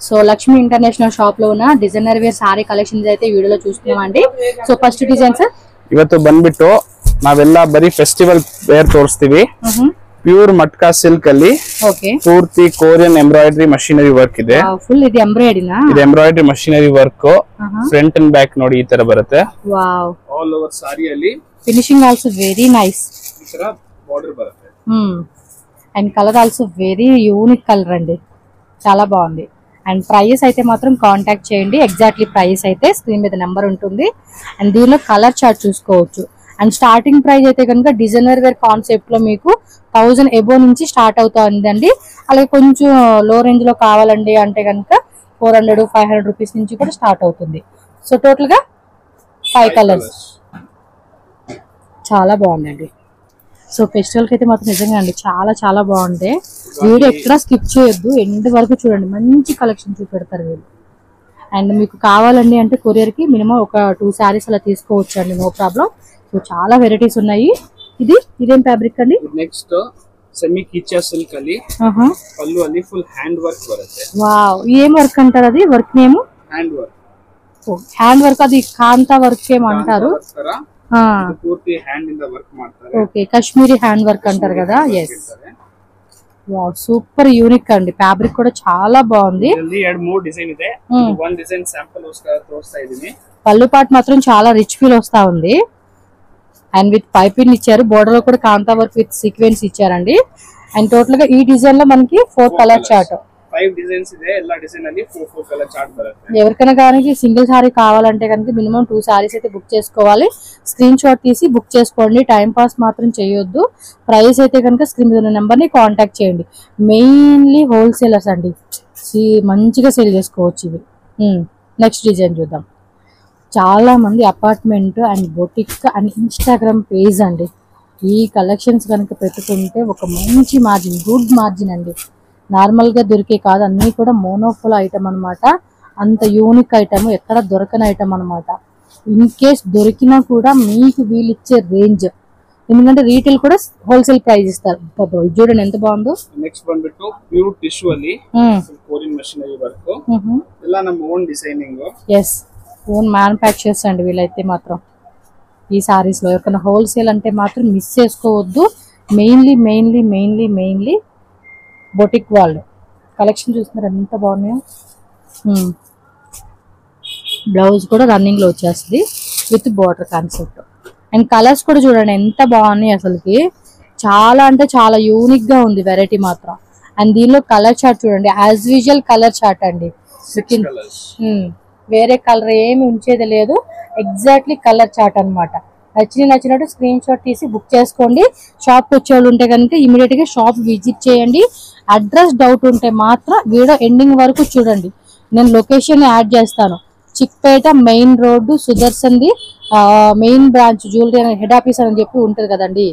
So Lakshmi international shop లో ఉన్న designer wear sorry collections అయితే ಈ ವಿಡಿಯೋలో చూస్తున్నామండి. సో ఫస్ట్ ಡಿಸೈನ್ ಸರ್ ಇವತ್ತು ಬಂದ್ಬಿಟ್ಟು ನಾವೆಲ್ಲ ಬರಿ ಫೆಸ್ಟಿವಲ್ ವೇರ್ ತೋರಿಸ್ತೀವಿ. ಪ್ಯೂರ್ ಮಟ್ಕಾ ಸಿಲ್ಕ್ ಅಲ್ಲಿ ಪೂರ್ತಿ ಕೊರಿಯನ್ ಎಂಬ್ರಾಯ್ಡರಿ ಮಷಿನರಿ ವರ್ಕ್ ಇದೆ. ಫುಲ್ ಇದು ಎಂಬ್ರಾಯ್ಡರಿನಾ? ಇದು embroidery machinery work. Front and back ನೋಡಿ ಈ ತರ ಬರುತ್ತೆ. ವಾವ್, ಆಲ್ ಓವರ್ ಸಾರಿ ಅಲ್ಲಿ ಫಿನಿಶಿಂಗ್ ಆಲ್ಸೋ ವೆರಿ ನೈಸ್. ಈ ತರ ಬಾರ್ಡರ್ ಬರುತ್ತೆ. And colour also very unique colour అండి, చాలా బాగుంది. అండ్ ప్రైస్ అయితే మాత్రం కాంటాక్ట్ చేయండి. ఎగ్జాక్ట్లీ ప్రైస్ అయితే స్క్రీన్ మీద నెంబర్ ఉంటుంది. అండ్ దీనిలో కలర్ చార్ట్ చూసుకోవచ్చు. అండ్ స్టార్టింగ్ ప్రైస్ అయితే కనుక డిజైనర్ వేర్ కాన్సెప్ట్ లో మీకు 1000 ఎబో నుంచి స్టార్ట్ అవుతుందండి. అలాగే కొంచెం లో రేంజ్ లో కావాలండి అంటే కనుక 400-500 రూపీస్ నుంచి కూడా స్టార్ట్ అవుతుంది. సో టోటల్ గా 5 కలర్స్. చాలా బాగుందండి. సో ఫెస్టివల్ కి అయితే మాత్రం నిజంగా అండి చాలా చాలా బాగుంటాయి. వీడియో ఎక్కడ స్కిప్ చేయొద్దు, ఎండ్ వరకు చూడండి. మంచి కలెక్షన్ చూపెడతారు వీళ్ళు. అండ్ మీకు కావాలండి అంటే కొరియర్ కి మినిమం ఒక 2 సారీస్ అలా తీసుకోవచ్చు అండి, నో ప్రాబ్లం. సో చాలా వెరైటీస్ ఉన్నాయి. ఇదేం ఫ్యాబ్రిక్ అండి? నెక్స్ట్ సెమీ కిచా సిల్క్ ಅಲ್ಲಿ పల్లు ಅಲ್ಲಿ ఫుల్ హ్యాండ్ వర్క్ బರುತ್ತೆ. వావ్, ఏం వర్క్ అంటారు అది? Work name hand work. Hand work, అది కాంతా వర్క్ ఏమంటారు? పూర్తి హ్యాండ్ ఇంద వర్క్ ಮಾಡ್ತಾರೆ. ఓకే, కాశ్మీరీ హ్యాండ్ వర్క్ అంటారు కదా. ఎస్, వావ్, సూపర్ యూనిక్ అండి. ఫ్యాబ్రిక్ కూడా చాలా బాగుంది. ಇಲ್ಲಿ 2-3 డిజైన్ ಇದೆ. వన్ డిజైన్ శాంపుల్ తోస్తా ಇದೀನಿ. పల్లు పాట్ మాత్రం చాలా రిచ్ ఫీల్ వస్తా ఉంది. అండ్ విత్ పైపింగ్ ఇచ్చారు. బోర్డర్ లో కూడా కాంతా వర్క్ విత్ సీక్వెన్స్ ఇచ్చారండి. అండ్ టోటల్ గా ఈ డిజైన్ లో మనకి 4 కలర్ చార్ట్, 5 డిజైన్స్ ಇದೆ. ಎಲ್ಲ డిజైన్ ಅಲ್ಲಿ 4 కలర్ చార్ట్ బರುತ್ತೆ. ఎవరికైనా కానీ సింగిల్ సారీ కావాలంటే కనుక మినిమం 2 సారీస్ అయితే బుక్ చేసుకోవాలి. స్క్రీన్ షాట్ తీసి బుక్ చేసుకోండి, టైం పాస్ మాత్రం చేయొద్దు. ప్రైస్ అయితే కనుక స్క్రీన్ మీద ఉన్న నెంబర్ ని కాంటాక్ట్ చేయండి. మెయిన్లీ హోల్సేలర్స్ అండి, మంచిగా సేల్ చేసుకోవచ్చు ఇవి. నెక్స్ట్ డిజైన్ చూద్దాం. చాలా మంది apartment and boutique and Instagram page అండి, ఈ కలెక్షన్స్ కనుక పెట్టుకుంటే ఒక మంచి మార్జిన్, గుడ్ మార్జిన్ అండి. నార్మల్ గా దొరికే కాదు, అన్ని కూడా మోనోఫోల్ ఐటమ్ అనమాట. అంత యూనిక్ ఐటమ్, ఎక్కడ దొరకని ఐటమ్ అనమాట. ఇన్ కేస్ దొరికినా కూడా మీకు వీళ్ళు ఇచ్చే రేంజ్, ఎందుకంటే రీటైల్ కూడా హోల్సేల్ ప్రైస్ ఇస్తారు. చూడండి ఎంత బాగుందో. నెక్స్ట్ ಬಂದ್ಬಿಟ್ಟು ಪ್ಯೂರ್ ಟಿಶ್ಯೂ ಅಲ್ಲಿ ಕೊರಿಯನ್ ಮಷಿನರಿ ವರ್ಕ್. ಎಲ್ಲ ನಮ್ಮ own designing. Yes, own manufactures అండి వీళ్ళైతే మాత్రం. ఈ సారీస్ లో ఎవరికైనా హోల్సేల్ అంటే మాత్రం మిస్ చేసుకోవద్దు. మెయిన్లీ బొటిక్ వాళ్ళు కలెక్షన్ చూస్తున్నారు ఎంత బాగున్నాయో. బ్లౌజ్ కూడా రన్నింగ్ లో వచ్చేస్తుంది with border concept. And colours కూడా చూడండి ఎంత బాగున్నాయి అసలుకి. చాలా అంటే చాలా యూనిక్ గా ఉంది వెరైటీ మాత్రం. అండ్ దీనిలో కలర్ చార్ట్ చూడండి, యాజ్ యూజువల్ కలర్ చార్ట్ అండి. వేరే కలర్ ఏమి ఉంచేది లేదు, ఎగ్జాక్ట్లీ కలర్ చార్ట్ అనమాట. నచ్చినట్టు స్క్రీన్ షాట్ తీసి బుక్ చేసుకోండి. షాప్ కి వచ్చేవాళ్ళు ఉంటే కనుక ఇమీడియట్ గా షాప్ విజిట్ చేయండి. అడ్రస్ డౌట్ ఉంటే మాత్రం వీడియో ఎండింగ్ వరకు చూడండి. నేను లొకేషన్ యాడ్ చేస్తాను. చిక్పేట మెయిన్ రోడ్డు, సుదర్శన్ది main branch jewellery head office అని చెప్పి ఉంటది కదండి,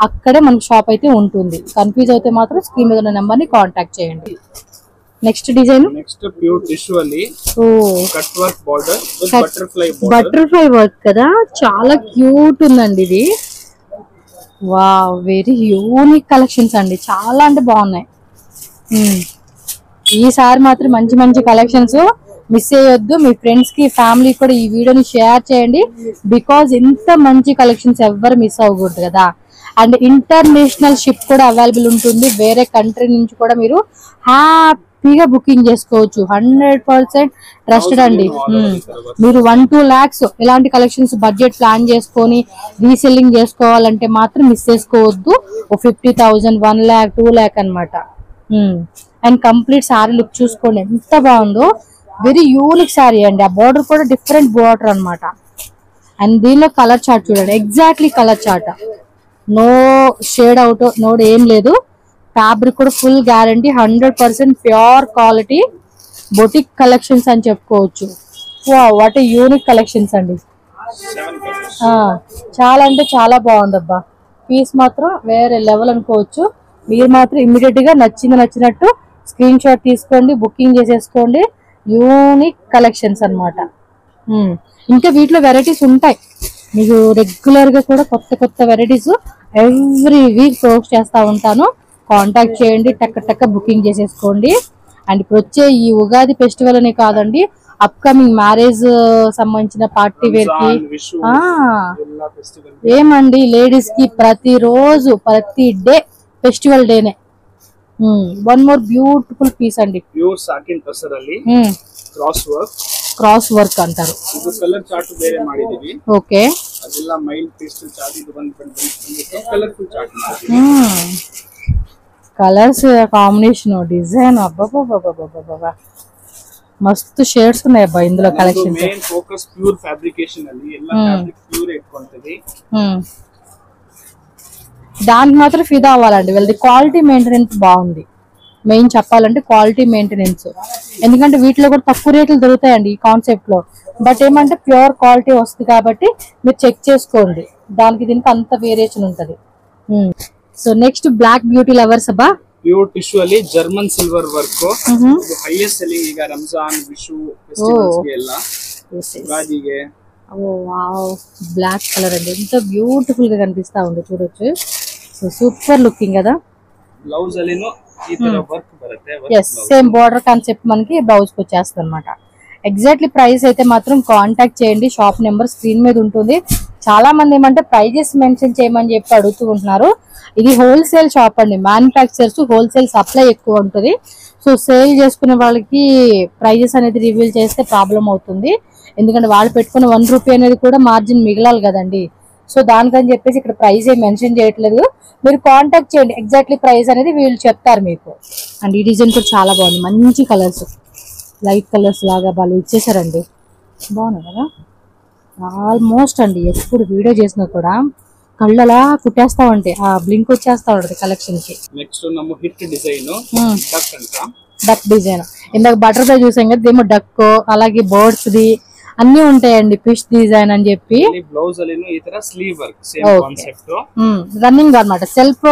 అక్కడే మనకి షాప్ అయితే ఉంటుంది. కన్ఫ్యూజ్ అయితే మాత్రం స్క్రీన్ మీద ఉన్న నెంబర్ ని కాంటాక్ట్ చేయండి. Next design, next pure tissue ಅಲ್ಲಿ cut work border with butterfly work కదా, చాలా క్యూట్ ఉందండి ఇది. వావ్, వెరీ యూనిక్ కలెక్షన్స్ అండి, చాలా అంటే బాగున్నాయి. ఈసారి మాత్రం మంచి కలెక్షన్స్ మిస్ చేయొద్దు. మీ ఫ్రెండ్స్ కి ఫ్యామిలీ కూడా ఈ వీడియోని షేర్ చేయండి. బికాజ్ ఇంత మంచి కలెక్షన్స్ ఎవ్వరు మిస్ అవ్వకూడదు కదా. అండ్ ఇంటర్నేషనల్ షిప్ కూడా అవైలబుల్ ఉంటుంది. వేరే కంట్రీ నుంచి కూడా మీరు హ్యాపీగా బుకింగ్ చేసుకోవచ్చు. 100% ట్రస్టెడ్ అండి. మీరు 1-2 lakhs ఇలాంటి కలెక్షన్స్ బడ్జెట్ ప్లాన్ చేసుకొని రీసెల్లింగ్ చేసుకోవాలంటే మాత్రం మిస్ చేసుకోవద్దు. 50,000, 1 lakh, 2 lakh అనమాట. అండ్ కంప్లీట్ సారీ లుక్ చూసుకోండి ఎంత బాగుందో. వెరీ యూనిక్ సారీ అండి. ఆ బోర్డర్ కూడా డిఫరెంట్ బోర్డర్ అనమాట. అండ్ దీనిలో కలర్ చార్ట్ చూడండి, exactly colour chart, no shade out, నోడ్ ఏం లేదు. ఫ్యాబ్రిక్ కూడా full guarantee, 100% pure quality boutique collections అని చెప్పుకోవచ్చు. వాట్ ఏ యూనిక్ కలెక్షన్స్ అండి. చాలా అంటే చాలా బాగుందబ్బా. పీస్ మాత్రం వేరే లెవెల్ అనుకోవచ్చు. మీరు మాత్రం ఇమ్మీడియట్ గా నచ్చినట్టు స్క్రీన్ షాట్ తీసుకోండి, బుకింగ్ చేసేసుకోండి. యూనిక్ కలెక్షన్స్ అన్నమాట. ఇంకా వీటిలో వెరైటీస్ ఉంటాయి. మీకు రెగ్యులర్ గా కూడా కొత్త వెరైటీస్ ఎవ్రీ వీక్ పోస్ట్ చేస్తా ఉంటాను. కాంటాక్ట్ చేయండి, టక్క బుకింగ్ చేసేసుకోండి. అండ్ ఇప్పుడు వచ్చే ఈ ఉగాది ఫెస్టివల్ అనే కాదండి, అప్కమింగ్ మ్యారేజ్ సంబంధించిన పార్టీ వేర్ కి ఏమండి లేడీస్ కి ప్రతిరోజు ప్రతి డే ఫెస్టివల్ డేనే. వన్ మోర్ బ్యూటిఫుల్ పీస్ అండి, ప్యూర్ ಸಾಟಿನ್ ಟಸರ್ ಅಲ್ಲಿ ಕ್ರಾಸ್ ವರ್ಕ್ ಅಂತಾరు. ಇದು ಕಲರ್ ಚಾರ್ಟ್ ಬೇರೆ ಮಾಡಿದೀವಿ. ಓಕೆ, ಅದೆಲ್ಲ ಮೈಲ್ ಪೇಸ್ಟಲ್ ಚಾರ್ಟ್, ಇದು ಬಂದು ಕಲರ್ಫುಲ್ ಚಾರ್ಟ್ ಮಾಡಿದೀವಿ. కలర్స్ కాంబినేషన్ డిజైన్ అబ్బబ్బబ్బబ్బబ్బబ్బా మస్తు షేడ్స్ ఉన్నాయి అబ్బా ఇందులో collection. Main focus pure fabrication ಅಲ್ಲಿ ಎಲ್ಲ ఫ్యాబ్రిక్ ప్యూర్ ఇట్కొంటది. దానికి మాత్రం ఫిదా అవ్వాలండి, వీళ్ళది క్వాలిటీ మెయింటెనెన్స్ బాగుంది. మెయిన్ చెప్పాలంటే క్వాలిటీ మెయింటెనెన్స్, ఎందుకంటే వీటిలో కూడా తక్కువ రేట్లు దొరుకుతాయండి ఈ కాన్సెప్ట్ లో. బట్ ఏమంటే ప్యూర్ క్వాలిటీ వస్తుంది కాబట్టి మీరు చెక్ చేసుకోండి, దానికి దీనికి అంత వేరియేషన్ ఉంటది. So next black beauty lovers అబ్బా, ಪ್ಯೂರ್ ಟಿಶ್ಯೂ ಅಲ್ಲಿ ಜರ್ಮನ್ ಸಿಲ್ವರ್ ವರ್ಕ್, ಇದು ಹೈಯೆಸ್ಟ್ ಸೆಲ್ಲಿಂಗ್ ಈಗ ರಂಜಾನ್ ವಿಶು ಫೆಸ್ಟಿವಲ್ಸ್ ಗೆ ಎಲ್ಲ ಉಗಾದಿಗೆ. బ్లాక్ కలర్ అండి, ఎంత బ్యూటిఫుల్ గా కనిపిస్తా ఉంది చూడొచ్చు. సో సూపర్ లుకింగ్ కదా. బ్లౌజ్ అలినో ఈ ತರ వర్క్ బರುತ್ತೆ. ఎస్, సేమ్ బోర్డర్ కాన్సెప్ట్ మనకి బ్లౌజ్ కి వచ్చేస్తుంది అనమాట. ఎగ్జాక్ట్లీ ప్రైస్ అయితే మాత్రం కాంటాక్ట్ చేయండి, షాప్ నెంబర్ స్క్రీన్ మీద ఉంటుంది. చాలా మంది ఏమంటే ప్రైజెస్ మెన్షన్ చేయమని చెప్పి అడుగుతూ ఉంటున్నారు. ఇది హోల్సేల్ షాప్ అండి, మ్యానుఫ్యాక్చర్స్ హోల్సేల్ సప్లై ఎక్కువ ఉంటుంది. సో సేల్ చేసుకునే వాళ్ళకి ప్రైజెస్ అనేది రివీల్ చేస్తే ప్రాబ్లం అవుతుంది, ఎందుకంటే వాళ్ళు పెట్టుకున్న 1 రూపీ అనేది కూడా మార్జిన్ మిగలాలి కదండి. సో దానికని చెప్పేసి ఇక్కడ ప్రైస్ ఏం మెన్షన్ చేయట్లేదు, మీరు కాంటాక్ట్ చేయండి, ఎగ్జాక్ట్లీ ప్రైస్ అనేది వీళ్ళు చెప్తారు మీకు. అండ్ ఈ డిజైన్ కూడా చాలా బాగుంది, మంచి కలర్స్, లైట్ కలర్స్ లాగా వాళ్ళు ఇచ్చేసారండి, బాగున్నాయి కదా. ఆల్మోస్ట్ అండి ఎప్పుడు వీడియో చేసినా కూడా కళ్ళలా కుట్టేస్తా ఉంటే ఆ బ్లింక్ వచ్చేస్తా ఉంటది కలెక్షన్ కి. నెక్స్ట్ ನಮ್ಮ ಹಿಟ್ ಡಿಸೈನ್ ಡಕ್ ಅಂತ, డక్ డిజైన్. ఇందాక బటర్ఫ్లై చూసాం కదా, ఏమో డక్, అలాగే బర్డ్స్ ది అన్ని ఉంటాయండి, ఫిష్ డిజైన్ అని చెప్పి. బ్లౌజ్ అలిను ఈ ತರ sleeve work same concept, running అన్నమాట, సెల్ఫ్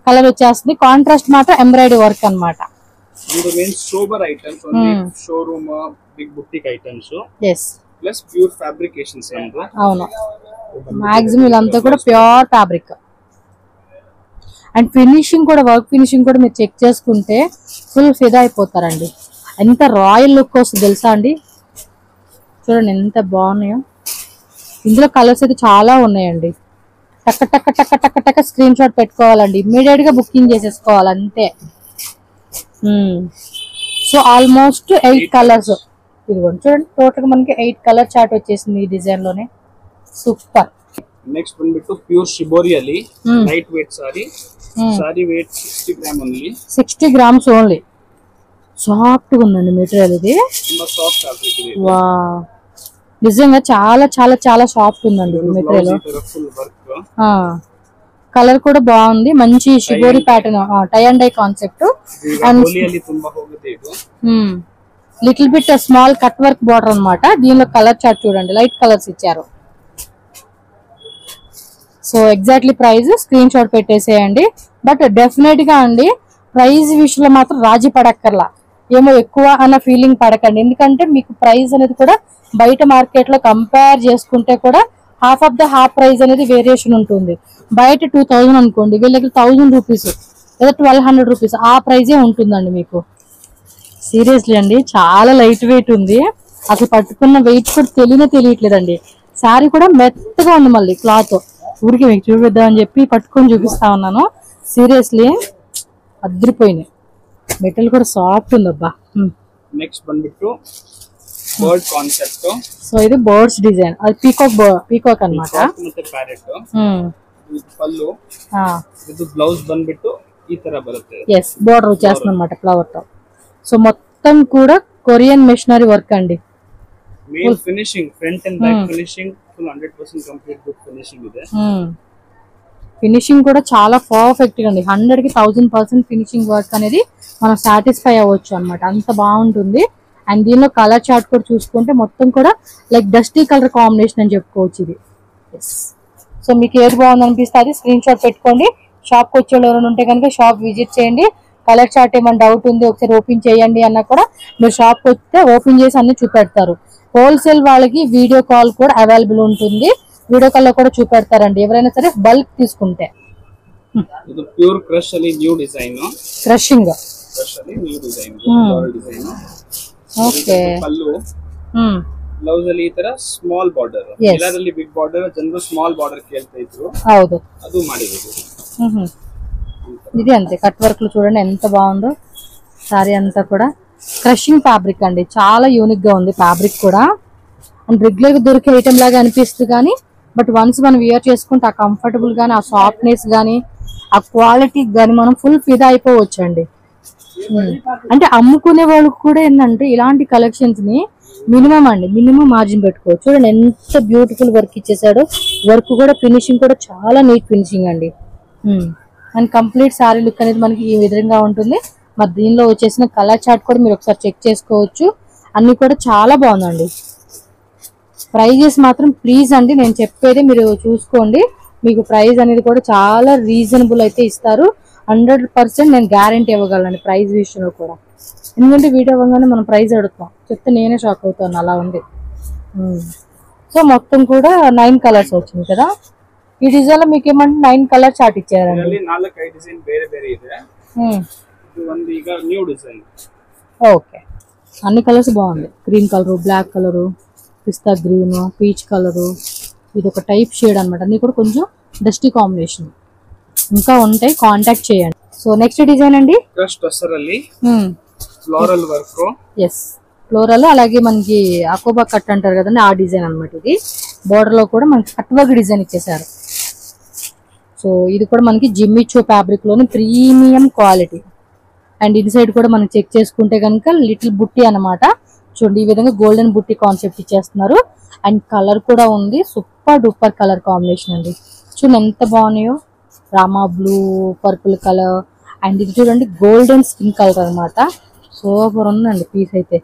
కలర్ వచ్చేస్తుంది, కాంట్రాస్ట్ మాత్రం ఎంబ్రాయిడరీ వర్క్ అన్నమాట. ಇದು main sober items, only showroom big boutique items. Yes, plus pure fabrications అండి. అవును, మాక్సిమం ఇదంతా కూడా ప్యూర్ ఫ్యాబ్రిక్. అండ్ ఫినిషింగ్ కూడా, వర్క్ ఫినిషింగ్ కూడా మీరు చెక్ చేసుకుంటే ఫుల్ ఫిదా అయిపోతారండి. ఎంత రాయల్ లుక్ వస్తుంది తెలుసా అండి, చూడండి ఎంత బాగున్నాయో. ఇందులో కలర్స్ అయితే చాలా ఉన్నాయండి, టక్క టక్క టక్క టక్క టక్క స్క్రీన్ షాట్ పెట్టుకోవాలండి, ఇమ్మీడియట్ గా బుకింగ్ చేసేసుకోవాలి అంతే. సో ఆల్మోస్ట్ 8 కలర్స్, ఇదిగోండి చూడండి, టోటల్ గా మనకి 8 కలర్ చార్ట్ వచ్చేసింది ఈ డిజైన్ లోనే, సూపర్. నెక్స్ట్ ಬಂದ್ಬಿಟ್ಟು ಪ್ಯೂರ್ ಶಿಬೋರಿ ಅಲ್ಲಿ light weight sari, sorry weight 60 gram only, 60 grams only. Soft గా ఉందండి మెటీరియల్, ఇది ತುಂಬಾ సాఫ్ట్ ఫ్యాబ్రిక్ ఇది. వావ్, నిజంగా చాలా చాలా చాలా సాఫ్ట్ ఉందండి మెటీరియల్. ఫుల్ వర్క్, కలర్ కూడా బాగుంది, మంచి shibori pattern, tie and dye concept. And ತುಂಬಾ ಹೋಗುತ್ತೆ ಇದು. Little bit small cut work border అన్నమాట. దీనిలో కలర్ చార్ట్ చూడండి, లైట్ కలర్స్ ఇచ్చారు. So exactly price screenshot పెట్టేసేయండి. బట్ డెఫినెట్ గా అండి ప్రైస్ విషయంలో మాత్రం రాజీ పడక్కర్లా, ఏమో ఎక్కువ అన్న ఫీలింగ్ పడకండి, ఎందుకంటే మీకు ప్రైస్ అనేది కూడా బయట మార్కెట్ లో కంపేర్ చేసుకుంటే కూడా half of the half price అనేది వేరియేషన్ ఉంటుంది. బయట 2000 అనుకోండి, వీళ్ళకి 1000 రూపీస్ లేదా 1200 రూపీస్ ఆ ప్రైజే ఉంటుందండి మీకు. సీరియస్లీ అండి చాలా లైట్ వెయిట్ ఉంది, అసలు పట్టుకున్న వెయిట్ కూడా తెలియట్లేదండి. శారీ కూడా మెత్తగా ఉంది, మళ్ళీ క్లాత్ ఊరికి మీకు చూపిద్దామని చెప్పి పట్టుకొని చూపిస్తా ఉన్నాను. సీరియస్లీ అదిరిపోయినాయి, మెటల్ కూడా సాఫ్ట్ ఉంది అబ్బా. నెక్స్ట్ ಬಂದ್ಬಿಟ್ಟು బర్డ్ కాన్సెప్ట్. సో ఇది బర్డ్స్ డిజైన్, అది పీకాక్ అన్నమాట. ಮತ್ತೆ ಪ್ಯಾರೆಟ್ పళ్ళు, ఇది బ్లౌజ్ ಬಂದ್ಬಿಟ್ಟು ఈ ತರ ಬರುತ್ತೆ. ఎస్, బోర్డర్ వచ్చేస్తుంది అన్నమాట ఫ్లవర్ తో. సో మొత్తం కూడా కొరియన్ మెషినరీ వర్క్ అండి. Main finishing front and back finishing full 100% complete good finishing ಇದೆ. ఫినిషింగ్ కూడా చాలా పర్ఫెక్ట్ గా ఉంది, 100కి 1000% ఫినిషింగ్ వర్క్ అనేది మనం సాటిస్ఫై అవ్వచ్చు అన్నమాట, అంత బాగుంటుంది. అండ్ దీనిలో కలర్ చార్ట్ కూడా చూసుకుంటే మొత్తం కూడా లైక్ డస్టీ కలర్ కాంబినేషన్ అని చెప్పుకోవచ్చు ఇది. సో మీకు ఏది బాగుంది అనిపిస్తే అది స్క్రీన్ షాట్ పెట్టుకోండి. షాప్ కి వచ్చే ఎవరైనా ఉంటే కనుక షాప్ విజిట్ చేయండి. కలర్ చార్ట్ ఏమైనా డౌట్ ఉంది ఒకసారి ఓపెన్ చేయండి అన్నా కూడా మీరు షాప్ కి వస్తే ఓపెన్ చేసి అన్ని చూపెడతారు. హోల్సేల్ వాళ్ళకి వీడియో కాల్ కూడా అవైలబుల్ ఉంటుంది, వీడియో కాల్ లో కూడా చూపెడతారండి ఎవరైనా సరే బల్క్ తీసుకుంటే. ఇది ప్యూర్ క్రష్ అని న్యూ డిజైన్, క్రషింగ్ ಕ್ರಶ್ ಅಲ್ಲಿ new design floral design. Okay. Pallu blouse ಅಲ್ಲಿ ಈ ತರ ಸ್ಮಾಲ್ ಬಾರ್ಡರ್, ಎಲ್ಲರಲ್ಲಿ ಬಿಗ್ ಬಾರ್ಡರ್, ಜನರು ಸ್ಮಾಲ್ ಬಾರ್ಡರ್ ಕೇಳ್ತಾ ಇದ್ರು. ಹೌದು, ಅದು ಮಾಡಿರೋದು. ఇది అంతే కట్ వర్క్ లో చూడండి ఎంత బాగుందో. సారీ అంతా కూడా క్రషింగ్ ఫ్యాబ్రిక్ అండి, చాలా యూనిక్ గా ఉంది ఫ్యాబ్రిక్ కూడా. అండ్ రెగ్యులర్ గా దొరికే ఐటమ్ లాగా అనిపిస్తుంది కానీ బట్ వన్స్ మనం వేర్ చేసుకుంటే ఆ కంఫర్టబుల్ గానీ, ఆ సాఫ్ట్నెస్ గానీ, ఆ క్వాలిటీ గానీ మనం ఫుల్ ఫిదా అయిపోవచ్చు అండి. అంటే అమ్ముకునే వాళ్ళకి కూడా ఏంటంటే ఇలాంటి కలెక్షన్స్ ని మినిమం మార్జిన్ పెట్టుకోవచ్చు. చూడండి ఎంత బ్యూటిఫుల్ వర్క్ ఇచ్చేసాడు. వర్క్ కూడా ఫినిషింగ్ కూడా చాలా నీట్ ఫినిషింగ్ అండి. అండ్ కంప్లీట్ సారీ లుక్ అనేది మనకి ఈ విధంగా ఉంటుంది. మరి దీనిలో వచ్చేసిన కలర్ చార్ట్ కూడా మీరు ఒకసారి చెక్ చేసుకోవచ్చు. అన్ని కూడా చాలా బాగుందండి. ప్రైజెస్ మాత్రం ప్లీజ్ అండి నేను చెప్పేది మీరు చూసుకోండి. మీకు ప్రైస్ అనేది కూడా చాలా రీజనబుల్ అయితే ఇస్తారు. 100% నేను గ్యారంటీ ఇవ్వగలను ప్రైస్ విషయంలో కూడా. ఎందుకంటే వీడియో అవ్వగానే మనం ప్రైస్ అడుగుతాం, చెప్తే నేనే షాక్ అవుతాను, అలా ఉంది. సో మొత్తం కూడా 9 కలర్స్ వచ్చింది కదా. ఈ డిజైన్ లో మీకు ఏమంటే 9 కలర్ చార్ట్ ఇచ్చారండి. ఓకే, అన్ని కలర్స్ బాగుంది. గ్రీన్ కలర్, బ్లాక్ కలర్, పిస్తా గ్రీన్, పీచ్ కలర్, ఇది ఒక టైప్ షేడ్ అనమాట. అన్ని కూడా కొంచెం డస్టీ కాంబినేషన్. ఇంకా ఉంటాయి, కాంటాక్ట్ చేయండి. సో నెక్స్ట్ డిజైన్ అండి, ఫ్లోరల్ వర్క్. Yes, floral. అలాగే మనకి అకోబా కట్ అంటారు కదండి, ఆ డిజైన్ అనమాట. ఇది బోర్డర్ లో కూడా మనకి కట్ వర్క్ డిజైన్ ఇచ్చేసారు. సో ఇది కూడా మనకి జిమ్మిచో ఫ్యాబ్రిక్ లోని premium quality. And in side కూడా మనం చెక్ చేసుకుంటే కనుక లిటిల్ బుట్టి అనమాట. చూడండి ఈ విధంగా గోల్డెన్ బుట్టి కాన్సెప్ట్ ఇచ్చేస్తున్నారు. అండ్ కలర్ కూడా ఉంది, సూపర్ డూపర్ కలర్ కాంబినేషన్ అండి. చూడండి ఎంత బాగున్నాయో, Rama blue, purple colour. And ఇది చూడండి గోల్డెన్ స్కిన్ కలర్ అనమాట. సూపర్ ఉందండి పీస్ అయితే.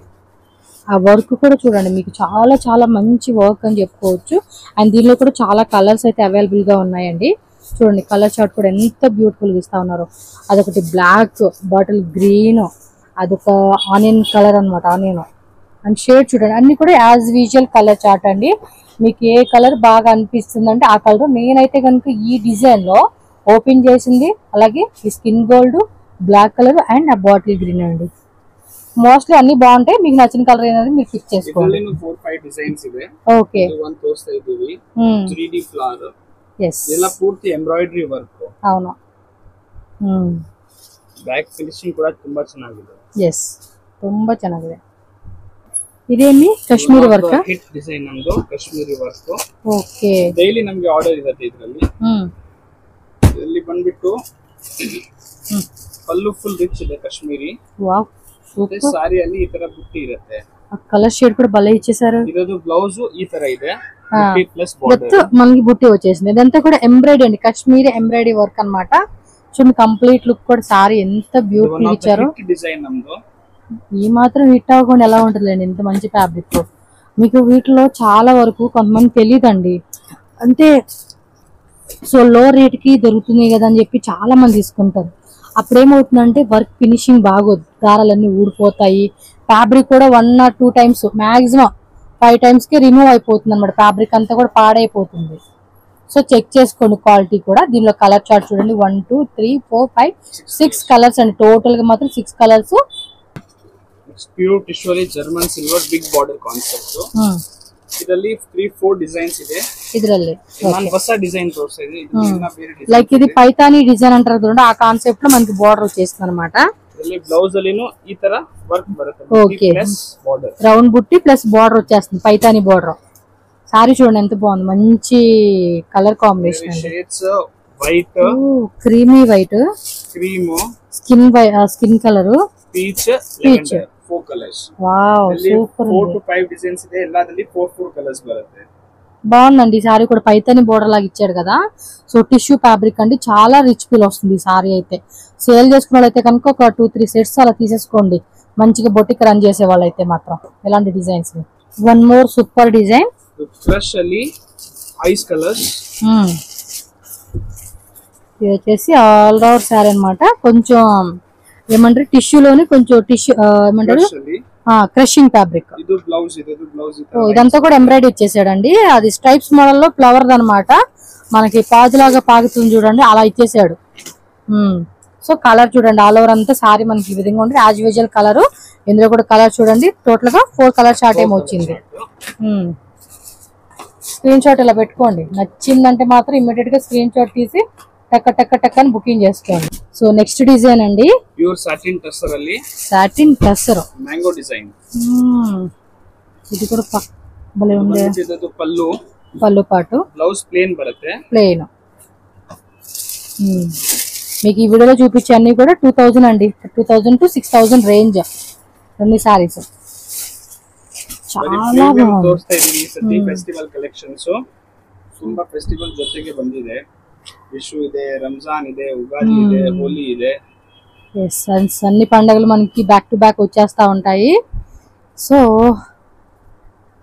ఆ వర్క్ కూడా చూడండి, మీకు చాలా చాలా మంచి వర్క్ అని చెప్పుకోవచ్చు. అండ్ దీనిలో కూడా చాలా కలర్స్ అయితే అవైలబుల్ గా ఉన్నాయండి. చూడండి కలర్ చార్ట్ కూడా ఎంత బ్యూటిఫుల్ గా ఇస్తా ఉన్నారు. అదొకటి బ్లాక్, బాటిల్ గ్రీన్, అదొక ఆనియన్ కలర్ అనమాట, ఆనియన్. అండ్ షేడ్ చూడండి, అన్ని కూడా యాజ్ యూజువల్ కలర్ చార్ట్ అండి. మీకు ఏ కలర్ బాగా అనిపిస్తుంది అంటే ఆ కలర్. నేనైతే కనుక ఈ డిజైన్ లో ఓపెన్ చేసింది అలాగే ఈ skin gold, black colour and ఆ బాటిల్ గ్రీన్ అండి. మోస్ట్లీ అన్ని బాగుంటాయి, మీకు నచ్చిన కలర్ అనేది మీరు పిక్ చేసుకోండి. ఓకే, ಪೂರ್ತಿ ಎಂಬ್ರಾಯ್ಡರಿ ವರ್ಕ್. అవును, ಬ್ಯಾಕ್ ಫಿನಿಶಿಂಗ್ ಕೂಡ ತುಂಬಾ ಚೆನ್ನಾಗಿದೆ. ಎಸ್, ತುಂಬಾ ಚೆನ್ನಾಗಿದೆ. ಇದೇನಿ ಕಾಶ್ಮೀರಿ ವರ್ಕ್, ಹಿಟ್ ಡಿಸೈನ್ ನಮ್ದು ಕಾಶ್ಮೀರಿ ವರ್ಕ್. ಓಕೆ, ಡೈಲಿ ನಮಗೆ ಆರ್ಡರ್ ಇರುತ್ತೆ ಇದರಲ್ಲಿ. ಇಲ್ಲಿ ಬಂದ್ಬಿಟ್ಟು ಪಲ್ಲು ಫುಲ್ ರಿಚ್ ಇದೆ ಕಾಶ್ಮೀರಿ. Wow, super. ಸಾರಿ ಅಲ್ಲಿ ಈ ತರ ಬುಟ್ಟಿ ಇರುತ್ತೆ. ಆ ಕಲರ್ షేడ్ కూడా భలే ఇచ్చేసారు. ఇదొక బ్లౌజ్ ఈ ತರ ಇದೆ, బుట్టి ప్లస్ బార్డర్. మనకి బుట్టి వచ్చేసింది. ఇదంతా కూడా ఎంబ్రాయిడరీ అండి, కాశ్మీరీ ఎంబ్రాయిడరీ వర్క్ అన్నమాట. చూడండి కంప్లీట్ లుక్ కూడా సారీ ఎంత బ్యూటిఫుల్ ఇచ్చారు. డిజైన్ నమ్దు ఈ మాత్రం హిట్ అవ్వకుండా ఎలా ఉంటుందండి ఇంత మంచి ఫ్యాబ్రిక్. మీకు వీటిలో చాలా వరకు కొంతమంది తెలియదండి, అంటే సో లో రేట్ కి దొరుకుతున్నాయి కదా అని చెప్పి చాలా మంది తీసుకుంటారు. అప్పుడు ఏమవుతుందంటే వర్క్ ఫినిషింగ్ బాగోదు, దారాలన్నీ ఊడిపోతాయి. ఫ్యాబ్రిక్ కూడా 1 or 2 times, మాక్సిమం 5 times కి రిమూవ్ అయిపోతుంది అనమాట. ఫ్యాబ్రిక్ అంతా కూడా పాడైపోతుంది. సో చెక్ చేసుకోండి క్వాలిటీ కూడా. దీనిలో కలర్ చార్ట్ చూడండి, 1 2 3 4 5 6 కలర్స్ అండి. టోటల్ గా మాత్రం 6 కలర్స్. ಪ್ಯೂರ್ ಟಿಶ್ಯೂ ಅಲ್ಲಿ German silver big border concept. ಇದರಲ್ಲಿ 3-4 ಡಿಸೈನ್ಸ್ ಇದೆ. ಇದರಲ್ಲಿ ನಾನು ಹೊಸ ಡಿಸೈನ್ ತೋರಿಸ್ತಾ ಇದ್ದೀನಿ. ಇದನ್ನ ಬೇರೆ ಡಿಸೈನ್ లైక్ ఇది పైతానీ డిజైన్ అంటారు చూడండి, ఆ కాన్సెప్ట్ లో మనకి బార్డర్ వచ్చేస్తుంది అన్నమాట. ಇದರಲ್ಲಿ ಬ್ಲೌಸ್ ಅಲ್ಲಿನೂ ಈ ತರ ವರ್ಕ್ ಬರುತ್ತೆ. ఓకే, ಪ್ಲಸ್ ಬಾರ್ಡರ್, రౌండ్ బుట్టి ప్లస్ బార్డర్ వచ్చేస్తుంది, పైతానీ బార్డర్. సారీ చూడండి ఎంత బాగుంది, మంచి కలర్ కాంబినేషన్ అండి. Shades white, creamy white, cream, skin colour, peach, 4 colours. Wow, super. 4 to 5 designs ಇದೆ. ಎಲ್ಲದಲ್ಲಿ 4 కలర్స్ బರುತ್ತೆ. బాగుందండి. సారీ కూడా పైతాని బోర్డర్ లాగా ఇచ్చాడు కదా. సో టిష్యూ ఫ్యాబ్రిక్ అండి, చాలా రిచ్ ఫీల్ వస్తుంది ఈ సారీ అయితే. సేల్ చేసుకున్న వాళ్ళైతే కనుక ఒక 2-3 సెట్స్ అలా తీసేసుకోండి, మంచిగా బొటిక్ రన్ చేసే వాళ్ళైతే మాత్రం ఇలాంటి designs. One more super design, crush ಅಲ್ಲಿ ఐస్ కలర్స్. ఇది వచ్చేసి ఆల్ ఓవర్ సారీ అన్నమాట. కొంచెం ఏమంటారు టిష్యూలోని కొంచెం టిష్యూ ఏమంటారు క్రషింగ్ ఫ్యాబ్రిక్. ఇదంతా కూడా ఎంబ్రాయిడరీ ఇచ్చేసాడండి. అది స్ట్రైప్స్ మోడల్ లో ఫ్లవర్ అనమాట. మనకి పాజులాగా పాగుతుంది చూడండి, అలా ఇచ్చేసాడు. సో కలర్ చూడండి, ఆల్ ఓవర్ అంతా సారీ మనకి ఈ విధంగా ఉంటుంది యాజ్ యూజువల్ కలర్. ఇందులో కూడా కలర్ చూడండి, టోటల్ గా 4 కలర్ చార్ట్ ఏమో వచ్చింది. స్క్రీన్ షాట్ ఇలా పెట్టుకోండి, నచ్చిందంటే మాత్రం ఇమ్మీడియట్ గా స్క్రీన్ షాట్ తీసి టక్క టక్క టక్క అని బుకింగ్ చేసుకోండి. సో నెక్స్ట్ డిజైన్ అండి, ప్యూర్ సాటిన్ టస్సర్ ಅಲ್ಲಿ సాటిన్ టస్సర్ మ్యాంగో డిజైన్. ఇది కూడా భలే ఉంది. ಇದು ಪಲ್ಲು, పళ్ళు పాటు బ్లౌజ్ ప్లేన్ బರುತ್ತೆ, ప్లెయిన్. మీకు ఈ వీడియోలో చూపించే అన్ని కూడా 2000 అండి, 2000 to 6000 రేంజ్ అన్ని సారీస్. చాలా ತೋರಿಸ್ತಾ ಇದೀವಿ ಈ ಸತಿ ಫೆಸ್ಟಿವಲ್ ಕಲೆಕ್ಷನ್ಸ್. ತುಂಬಾ ಫೆಸ್ಟಿವಲ್ ಜೊತೆಗೆ ಬಂದಿದೆ. ವಿಶು ಇದೆ, ರಂಜಾನ್ ಇದೆ, ಉಗಾದಿ ಇದೆ, ಹೋಲಿ ಇದೆ. అన్ని పండుగలు మనకి బ్యాక్ టు బ్యాక్ వచ్చేస్తా ఉంటాయి. సో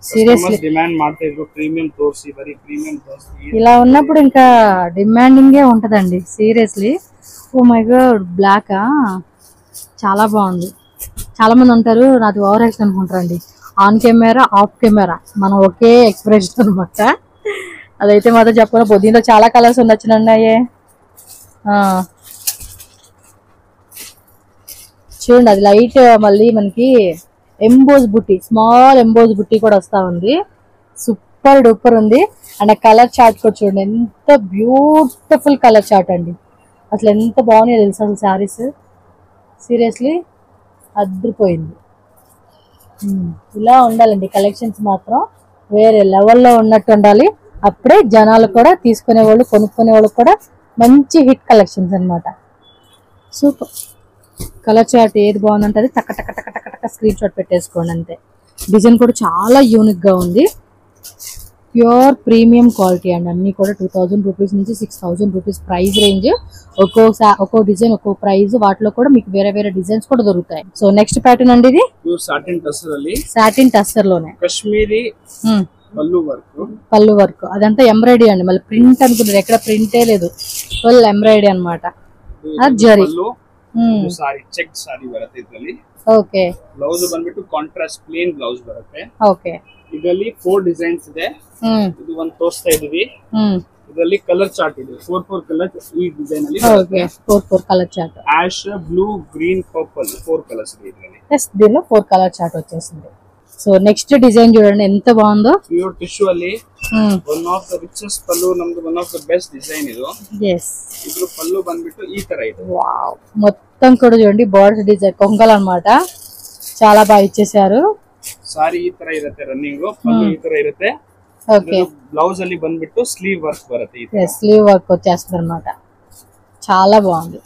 సీరియస్లీ డిమాండ్ ಮಾಡ್ತಾ ಇದ್ರು ప్రీమియం తోర్సి, వెరీ ప్రీమియం తోర్సి. ఇలా ఉన్నప్పుడు ఇంకా డిమాండింగే ఉంటదండి seriously. Oh my God, black చాలా బాగుంది. చాలా మంది అంటారు నాది ఓవర్ యాక్షన్ అనుకుంటారండి. ఆన్ కెమెరా ఆఫ్ కెమెరా మనం ఒకే ఎక్స్ప్రెషన్ అనమాట. అదైతే మాత్రం చెప్పకుండా దీంట్లో చాలా కలర్స్ నచ్చినాయి. చూడండి, అది లైట్ మళ్ళీ మనకి ఎంబోజ్ బుట్టి, స్మాల్ ఎంబోజ్ బుట్టి కూడా వస్తా ఉంది. సూపర్ డూపర్ ఉంది. అండ్ ఆ కలర్ చార్ట్ కూడా చూడండి, ఎంత బ్యూటిఫుల్ కలర్ చార్ట్ అండి. అసలు ఎంత బాగున్నాయో తెలుసు అసలు శారీస్. సీరియస్లీ అద్రిపోయింది. ఇలా ఉండాలండి కలెక్షన్స్, మాత్రం వేరే లెవెల్లో ఉన్నట్టు ఉండాలి. అప్పుడే జనాలు కూడా తీసుకునేవాళ్ళు, కొనుక్కునేవాళ్ళు కూడా మంచి హిట్ కలెక్షన్స్ అన్నమాట. సూపర్ కలర్ చార్ట్ ఏది బాగుందంటే అది టక్క టక్క టక్క టక్క టక్క స్క్రీన్ షాట్ పెట్టేసుకోండి అంతే. డిజైన్ కూడా చాలా యూనిక్ గా ఉంది. ప్యూర్ ప్రీమియం క్వాలిటీ అండి. అన్ని కూడా 2000 రూపీస్ నుంచి 6000 రూపీస్ ప్రైస్ రేంజ్. ఒక్కో డిజైన్ ఒక్కో ప్రైస్. వాటిలో కూడా మీకు వేరే వేరే డిజైన్స్ కూడా దొరుకుతాయి. సో నెక్స్ట్ ప్యాటర్న్ అండి, ఇది సాటిన్ టస్సర్ ಅಲ್ಲಿ సాటిన్ టస్సర్ లోనే కాశ్మీరీ పళ్ళు వర్క్. అదంతా ఎంబ్రాయిడరీ అండి, మళ్ళీ ప్రింట్ అనుకుంటారు, ఎక్కడ ప్రింటే లేదు, ఫుల్ ఎంబ్రాయిడరీ అనమాట. జరీ ಸಾರಿ ಚೆಕ್ ಸಾರಿ ಬರುತ್ತೆ ಇದರಲ್ಲಿ. ಓಕೆ. ಬ್ಲೌಸ್ ಬಂದ್ಬಿಟ್ಟು ಕಾಂಟ್ರಾಸ್ಟ್ ಪ್ಲೇನ್ ಬ್ಲೌಸ್ ಬರುತ್ತೆ. ಓಕೆ. ಇದರಲ್ಲಿ 4 ಡಿಸೈನ್ಸ್ ಇದೆ. ಇದು ಒಂದು ತೋರಿಸ್ತಾ ಇದೀವಿ. ಇದರಲ್ಲಿ ಕಲರ್ ಚಾರ್ಟ್ ಇದೆ, 4 ಕಲರ್ಸ್ ಈ ಡಿಸೈನ್ ಅಲ್ಲಿ. Okay, 4 colour chart. Ash, blue, green, purple 4 colours ಇದೆ ಇದರಲ್ಲಿ. ఎస్, దీనిలో 4 కలర్ చార్ట్ వచ్చేసింది. సో నెక్స్ట్ డిజైన్ చూడండి ఎంత బాగుందో. ప్యూర్ టిష్యూ ಅಲ್ಲಿ one of the richest pallu, నమ్ದು one of the best design ಇದು. ఎస్, ఇದ್ರ పల్లు ಬಂದ್ಬಿಟ್ಟು ఈ ತರ ಇದೆ. వావ్, మొత్తం కూడా చూడండి బోర్డర్ డిజైన్ కొంగల్ అన్నమాట. చాలా బాగా ఇచ్చేసారు. సారీ ఈ ತರ ಇರುತ್ತೆ, రన్నింగ్ పల్లు ఈ ತರ ఇರುತ್ತೆ. ఓకే. బ్లౌజ్ ಅಲ್ಲಿ ಬಂದ್ಬಿಟ್ಟು స్లీవ్ వర్క్ ಬರುತ್ತೆ. ఈ ತರ స్లీవ్ వర్క్ వచ్చేస్తుంది అన్నమాట. చాలా బాగుంది.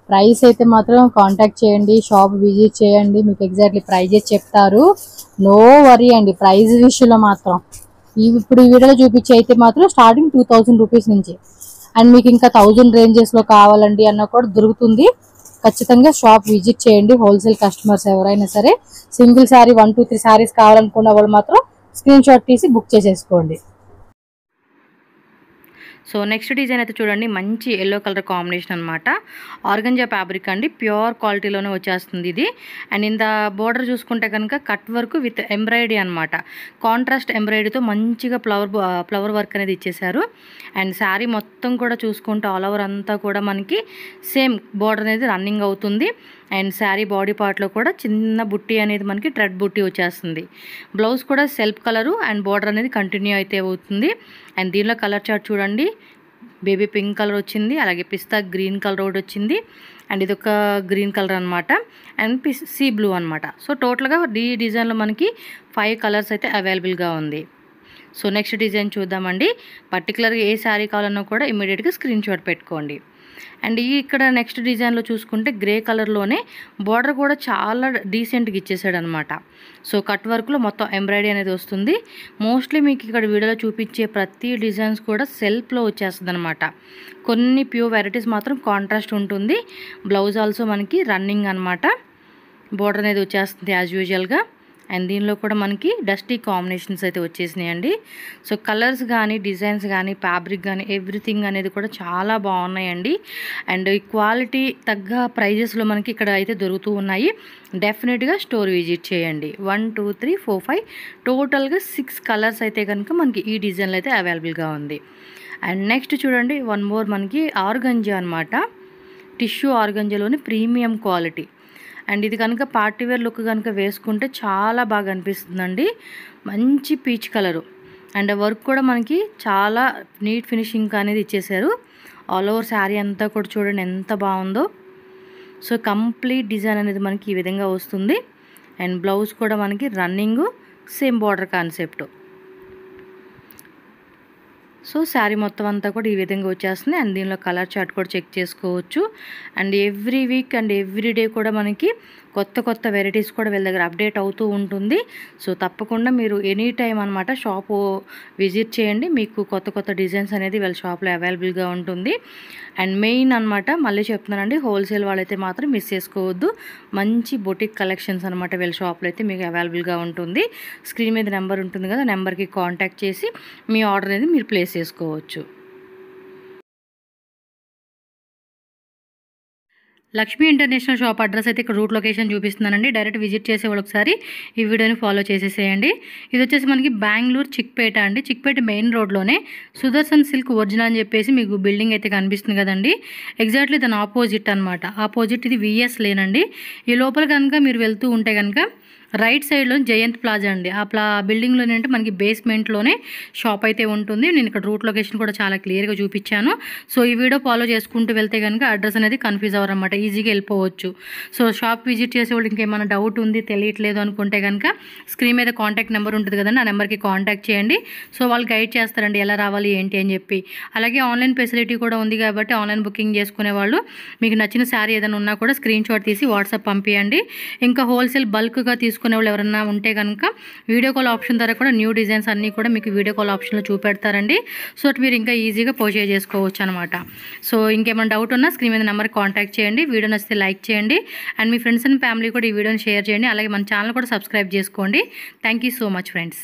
ప్రైస్ అయితే మాత్రం కాంటాక్ట్ చేయండి, షాప్ విజిట్ చేయండి, మీకు ఎగ్జాక్ట్లీ ప్రైజెస్ చెప్తారు. నో వరీ అండి ప్రైస్ విషయంలో మాత్రం. ఇప్పుడు ఈ వీడియోలో చూపించి అయితే మాత్రం స్టార్టింగ్ 2000 రూపీస్ నుంచి. అండ్ మీకు ఇంకా 1000 రేంజెస్ లో కావాలండి అన్న కూడా దొరుకుతుంది. ఖచ్చితంగా షాప్ విజిట్ చేయండి. హోల్సేల్ కస్టమర్స్ ఎవరైనా సరే సింగిల్ సారీ 1, 2, 3 సారీస్ కావాలనుకున్న వాళ్ళు మాత్రం స్క్రీన్ షాట్ తీసి బుక్ చేసేసుకోండి. సో నెక్స్ట్ డిజైన్ అయితే చూడండి, మంచి ఎల్లో కలర్ కాంబినేషన్ అనమాట. ఆర్గంజా ఫ్యాబ్రిక్ అండి, ప్యూర్ క్వాలిటీలోనే వచ్చేస్తుంది ఇది. అండ్ ఇంత బోర్డర్ చూసుకుంటే కనుక కట్ వర్క్ విత్ ఎంబ్రాయిడరీ అనమాట. కాంట్రాస్ట్ ఎంబ్రాయిడరీతో మంచిగా ఫ్లవర్ వర్క్ అనేది ఇచ్చేసారు. అండ్ శారీ మొత్తం కూడా చూసుకుంటే ఆల్ ఓవర్ అంతా కూడా మనకి సేమ్ బోర్డర్ అనేది రన్నింగ్ అవుతుంది. అండ్ శారీ బాడీ పార్ట్లో కూడా చిన్న బుట్టి అనేది మనకి థ్రెడ్ బుట్టి వచ్చేస్తుంది. బ్లౌజ్ కూడా సెల్ఫ్ కలరు అండ్ బోర్డర్ అనేది కంటిన్యూ అయితే అవుతుంది. అండ్ దీనిలో కలర్ చార్ట్ చూడండి, బేబీ పింక్ కలర్ వచ్చింది, అలాగే పిస్తా గ్రీన్ కలర్ ఒకటి వచ్చింది. అండ్ ఇది ఒక గ్రీన్ కలర్ అనమాట, అండ్ సీ బ్లూ అనమాట. సో టోటల్గా ఈ డిజైన్లో మనకి 5 కలర్స్ అయితే అవైలబుల్గా ఉంది. సో నెక్స్ట్ డిజైన్ చూద్దామండి. పర్టికులర్గా ఏ శారీ కావాలన్నా కూడా ఇమీడియట్గా స్క్రీన్ షాట్ పెట్టుకోండి. అండ్ ఇక్కడ నెక్స్ట్ డిజైన్లో చూసుకుంటే గ్రే కలర్లోనే బార్డర్ కూడా చాలా డీసెంట్గా ఇచ్చేసాడు అనమాట. సో కట్ వర్క్లో మొత్తం ఎంబ్రాయిడరీ అనేది వస్తుంది. మోస్ట్లీ మీకు ఇక్కడ వీడియోలో చూపించే ప్రతి డిజైన్స్ కూడా సెల్ఫ్లో వచ్చేస్తుంది అనమాట. కొన్ని ప్యూర్ వెరైటీస్ మాత్రం కాంట్రాస్ట్ ఉంటుంది. బ్లౌజ్ ఆల్సో మనకి రన్నింగ్ అనమాట. బార్డర్ అనేది వచ్చేస్తుంది యాజ్ యూజువల్గా. అండ్ దీనిలో కూడా మనకి డస్టీ కాంబినేషన్స్ అయితే వచ్చేసినాయండి. సో కలర్స్ కానీ డిజైన్స్ కానీ ఫ్యాబ్రిక్ కానీ ఎవ్రీథింగ్ అనేది కూడా చాలా బాగున్నాయండి. అండ్ ఈ క్వాలిటీ తగ్గ ప్రైజెస్లో మనకి ఇక్కడ అయితే దొరుకుతూ ఉన్నాయి. డెఫినెట్గా స్టోర్ విజిట్ చేయండి. 1, 2, 3, 4, 5 టోటల్గా 6 కలర్స్ అయితే కనుక మనకి ఈ డిజైన్లో అయితే అవైలబుల్గా ఉంది. అండ్ నెక్స్ట్ చూడండి, వన్ మోర్ మనకి ఆర్గంజా అనమాట. టిష్యూ ఆర్గంజాలోని ప్రీమియం క్వాలిటీ. అండ్ ఇది కనుక పార్టీ వేర్ లుక్ కనుక వేసుకుంటే చాలా బాగా అనిపిస్తుందండి. మంచి పీచ్ కలరు అండ్ వర్క్ కూడా మనకి చాలా నీట్ ఫినిషింగ్ అనేది ఇచ్చేసారు. ఆల్ ఓవర్ శారీ అంతా కూడా చూడండి ఎంత బాగుందో. సో కంప్లీట్ డిజైన్ అనేది మనకి ఈ విధంగా వస్తుంది. అండ్ బ్లౌజ్ కూడా మనకి running same border concept. So sari మొత్తం అంతా కూడా ఈ విధంగా వచ్చేస్తుంది. అండ్ దీనిలో కలర్ చార్ట్ కూడా చెక్ చేసుకోవచ్చు. And every week and every day కూడా మనకి కొత్త కొత్త వెరైటీస్ కూడా వీళ్ళ దగ్గర అప్డేట్ అవుతూ ఉంటుంది. సో తప్పకుండా మీరు ఎనీ టైం అనమాట షాపు విజిట్ చేయండి. మీకు కొత్త కొత్త డిజైన్స్ అనేది వీళ్ళ షాప్లో అవైలబుల్గా ఉంటుంది. అండ్ మెయిన్ అనమాట మళ్ళీ చెప్తున్నానండి, హోల్సేల్ వాళ్ళైతే మాత్రం మిస్ చేసుకోవద్దు. మంచి బొటిక్ కలెక్షన్స్ అనమాట వీళ్ళ షాప్లో అయితే మీకు అవైలబుల్గా ఉంటుంది. స్క్రీన్ మీద నెంబర్ ఉంటుంది కదా, నెంబర్కి కాంటాక్ట్ చేసి మీ ఆర్డర్ అనేది మీరు ప్లేస్ చేసుకోవచ్చు. లక్ష్మీ ఇంటర్నేషనల్ షాప్ అడ్రస్ అయితే ఇక్కడ రూట్ లొకేషన్ చూపిస్తున్నానండి. డైరెక్ట్ విజిట్ చేసే వాళ్ళు ఒకసారి ఈ వీడియోని ఫాలో చేసేసేయండి. ఇది వచ్చేసి మనకి బెంగళూరు చిక్పేట అండి. చిక్పేట మెయిన్ రోడ్లోనే సుదర్శన్ సిల్క్ ఒరిజినల్ అని చెప్పేసి మీకు బిల్డింగ్ అయితే కనిపిస్తుంది కదండి. ఎగ్జాక్ట్లీ దాని ఆపోజిట్ అనమాట. ఆపోజిట్ ఇది విఎస్ లేనండి. ఈ లోపల కనుక మీరు వెళ్తూ ఉంటే కనుక రైట్ సైడ్లో జయంత్ ప్లాజా అండి. ఆ బిల్డింగ్లోనే అంటే మనకి బేస్మెంట్లోనే షాప్ అయితే ఉంటుంది. నేను ఇక్కడ రూట్ లొకేషన్ కూడా చాలా క్లియర్గా చూపించాను. సో ఈ వీడియో ఫాలో చేసుకుంటూ వెళ్తే కనుక అడ్రస్ అనేది కన్ఫ్యూజ్ అవ్వరు అనమాట, ఈజీగా వెళ్ళిపోవచ్చు. సో షాప్ విజిట్ చేసే వాళ్ళు ఇంకేమైనా డౌట్ ఉంది తెలియట్లేదు అనుకుంటే కనుక స్క్రీన్ మీద కాంటాక్ట్ నెంబర్ ఉంటుంది కదండి, ఆ నెంబర్కి కాంటాక్ట్ చేయండి. సో వాళ్ళు గైడ్ చేస్తారండి ఎలా రావాలి ఏంటి అని చెప్పి. అలాగే ఆన్లైన్ ఫెసిలిటీ కూడా ఉంది కాబట్టి ఆన్లైన్ బుకింగ్ చేసుకునే వాళ్ళు మీకు నచ్చిన శారీ ఏదైనా ఉన్నా కూడా స్క్రీన్ షాట్ తీసి వాట్సాప్ పంపించండి. ఇంకా హోల్సేల్ బల్క్గా తీసుకునే వాళ్ళు ఎవరన్నా ఉంటే కనుక వీడియో కాల్ ఆప్షన్ ద్వారా కూడా న్యూ డిజైన్స్ అన్నీ కూడా మీకు వీడియో కాల్ ఆప్షన్లో చూపెడతారండి. సో మీరు ఇంకా ఈజీగా పర్చేజ్ చేసుకోవచ్చు అనమాట. సో ఇంకేమైనా డౌట్ ఉన్నా స్క్రీన్ మీద నెంబర్కి కాంటాక్ట్ చేయండి. వీడియో నచ్చితే లైక్ చేయండి. And me friends and family కూడా ఈ వీడియోని షేర్ చేయండి. అలాగే మన ఛానల్ కూడా సబ్స్క్రైబ్ చేసుకోండి. Thank you so much friends.